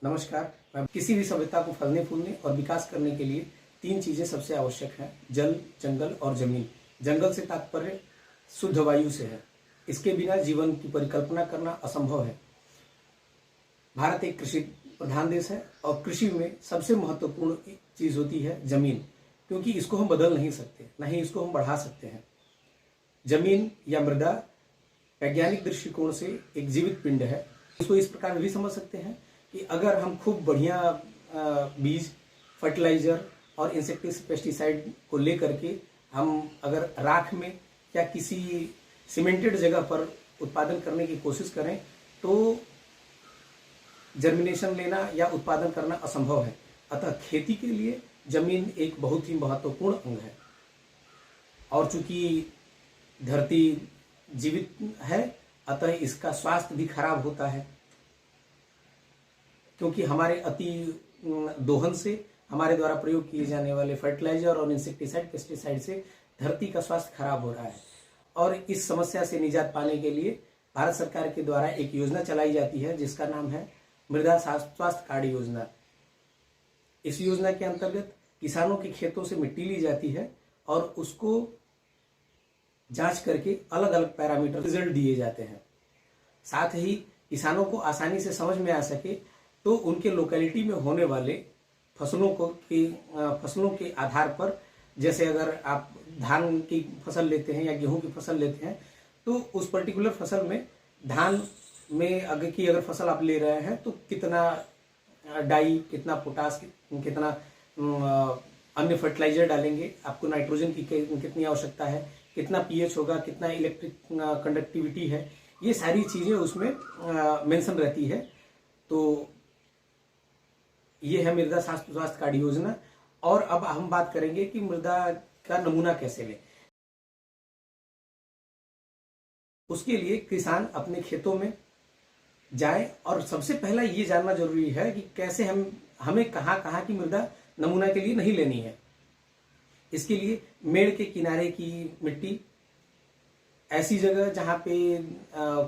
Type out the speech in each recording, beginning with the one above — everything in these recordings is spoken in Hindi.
नमस्कार। मैं किसी भी सभ्यता को फलने फूलने और विकास करने के लिए तीन चीजें सबसे आवश्यक हैं: जल, जंगल और जमीन। जंगल से तात्पर्य शुद्ध वायु से है। इसके बिना जीवन की परिकल्पना करना असंभव है। भारत एक कृषि प्रधान देश है और कृषि में सबसे महत्वपूर्ण चीज होती है जमीन, क्योंकि इसको हम बदल नहीं सकते, न ही इसको हम बढ़ा सकते हैं। जमीन या मृदा वैज्ञानिक दृष्टिकोण से एक जीवित पिंड है। इसको इस प्रकार भी समझ सकते हैं कि अगर हम खूब बढ़िया बीज, फर्टिलाइजर और पेस्टिसाइड को लेकर के हम अगर राख में या किसी सीमेंटेड जगह पर उत्पादन करने की कोशिश करें तो जर्मिनेशन लेना या उत्पादन करना असंभव है। अतः खेती के लिए जमीन एक बहुत ही महत्वपूर्ण अंग है। और चूंकि धरती जीवित है, अतः इसका स्वास्थ्य भी खराब होता है, क्योंकि हमारे अति दोहन से, हमारे द्वारा प्रयोग किए जाने वाले फर्टिलाइजर और इंसेक्टिसाइड, पेस्टिसाइड से धरती का स्वास्थ्य खराब हो रहा है। और इस समस्या से निजात पाने के लिए भारत सरकार के द्वारा एक योजना चलाई जाती है जिसका नाम है मृदा स्वास्थ्य कार्ड योजना। इस योजना के अंतर्गत किसानों के खेतों से मिट्टी ली जाती है और उसको जांच करके अलग अलग पैरामीटर रिजल्ट दिए जाते हैं। साथ ही किसानों को आसानी से समझ में आ सके तो उनके लोकेलिटी में होने वाले फसलों के आधार पर, जैसे अगर आप धान की फसल लेते हैं या गेहूं की फसल लेते हैं तो उस पर्टिकुलर फसल में, धान में अगर फसल आप ले रहे हैं तो कितना डाई, कितना पोटास, कितना अन्य फर्टिलाइजर डालेंगे, आपको नाइट्रोजन की कितनी आवश्यकता है, कितना पीएच होगा, कितना इलेक्ट्रिक कंडक्टिविटी है, ये सारी चीजें उसमें मेंशन रहती है। तो ये है मृदा स्वास्थ्य कार्ड योजना। और अब हम बात करेंगे कि मृदा का नमूना कैसे लें। उसके लिए किसान अपने खेतों में जाए और सबसे पहला ये जानना जरूरी है कि कैसे हमें कहाँ की मृदा नमूना के लिए नहीं लेनी है। इसके लिए मेड़ के किनारे की मिट्टी, ऐसी जगह जहाँ पे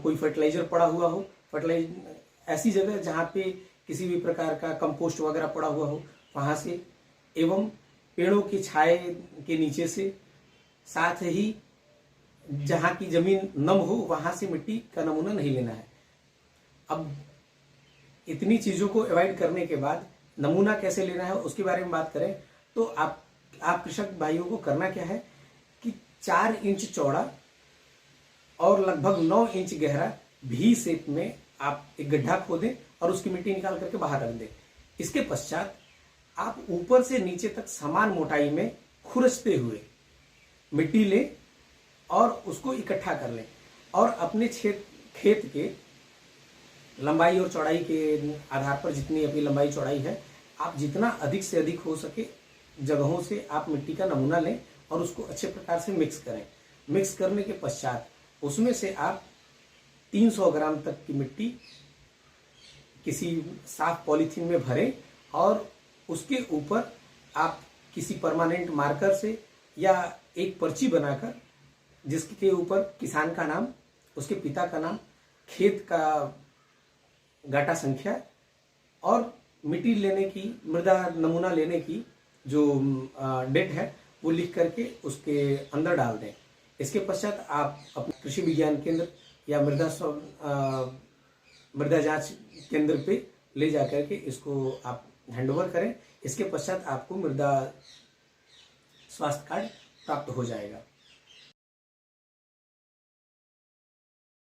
कोई फर्टिलाइजर पड़ा हुआ हो, ऐसी जगह जहाँ पे किसी भी प्रकार का कंपोस्ट वगैरह पड़ा हुआ हो, वहां से, एवं पेड़ों की छाए के नीचे से, साथ ही जहाँ की जमीन नम हो वहां से मिट्टी का नमूना नहीं लेना है। अब इतनी चीजों को अवॉइड करने के बाद नमूना कैसे लेना है उसके बारे में बात करें तो आप कृषक भाइयों को करना क्या है कि 4 इंच चौड़ा और लगभग 9 इंच गहरा भी शेप में आप एक गड्ढा खोदें और उसकी मिट्टी निकाल करके बाहर रख दें। इसके पश्चात आप ऊपर से नीचे तक समान मोटाई में खुरचते हुए मिट्टी लें और उसको इकट्ठा कर लें और अपने खेत के लंबाई और चौड़ाई के आधार पर, जितनी अपनी लंबाई चौड़ाई है, आप जितना अधिक से अधिक हो सके जगहों से आप मिट्टी का नमूना लें और उसको अच्छे प्रकार से मिक्स करें। मिक्स करने के पश्चात उसमें से आप 300 ग्राम तक की मिट्टी किसी साफ पॉलीथीन में भरें और उसके ऊपर आप किसी परमानेंट मार्कर से या एक पर्ची बनाकर, जिसके ऊपर किसान का नाम, उसके पिता का नाम, खेत का गाटा संख्या और मिट्टी लेने की, मृदा नमूना लेने की जो डेट है वो लिख करके उसके अंदर डाल दें। इसके पश्चात आप अपने कृषि विज्ञान केंद्र या मृदा जांच केंद्र पे ले जाकर के इसको आप हैंडओवर करें। इसके पश्चात आपको मृदा स्वास्थ्य कार्ड प्राप्त हो जाएगा।